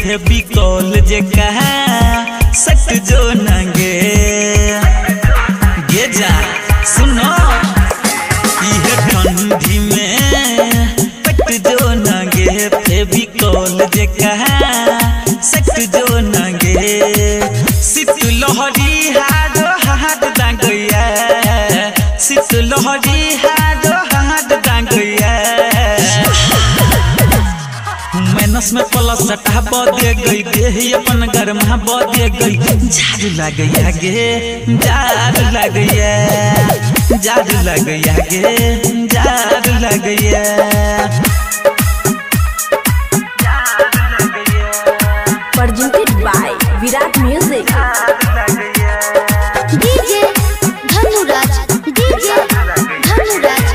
बिकॉल जे कहा सट जो नंगे गे जा सुनो ये ठंडी में पट जो नंगे बिकॉल जे कहा सट जो नंगे सित लहरी हाथ हाथ दांगया सित लहरी हाथ हाथ दांगया मैनस में प्लस सटा बदे गई देह अपन गरमा बदे गई झाड़ लग गे झाड़ लग झाड़ लग गे झाड़ लग presented by Virat Music DJ Dhanuraj DJ Dhanuraj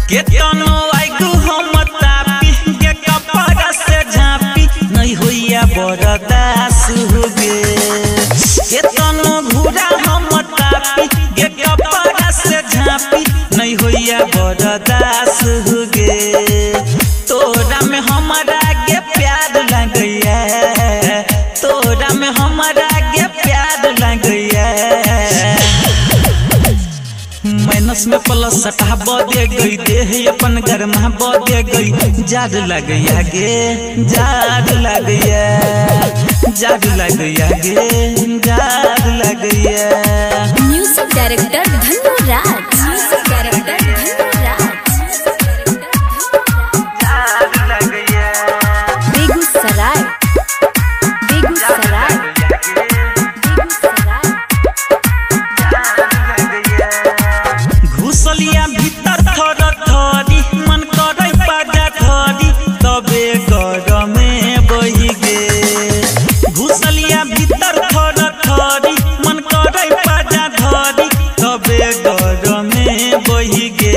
के तनो आइगु हम तापी के कपड़ा से झापी नहीं होइया बरदास होगे के तनो घुरा हम तापी के कपड़ा से झापी नहीं होइया बरदास होगे तोरा में हमारा के प्यार लगैया तोरा में हमारा के प्यार लगैया मैनस में प्लस सटा बदे गई देह अपन गरमा बदे गई झाड़ लग गे झाड़ लग झाड़ लग गे झाड़ लग music director Dhanuraj music director Dhanuraj Begusarai Begusarai घुसलिया भीतर थर थरी मन करे बाजा थरी तबे गरमे बही गे घुसलिया भीतर थर थरी मन करे बाजा थरी तबे गरमे बही गे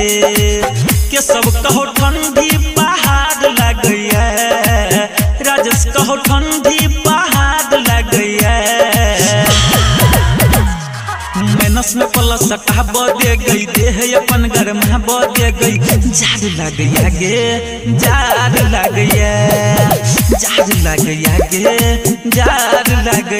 के सब कहो ठंडी पहाड़ लगैया राजेश कहो ठंडी पहाड़ लगैया मैनस में प्लस सटा बदे गई देह अपन गरमा बदे गई झाड़ लग गे झाड़ लग झाड़ लग गे झाड़ लग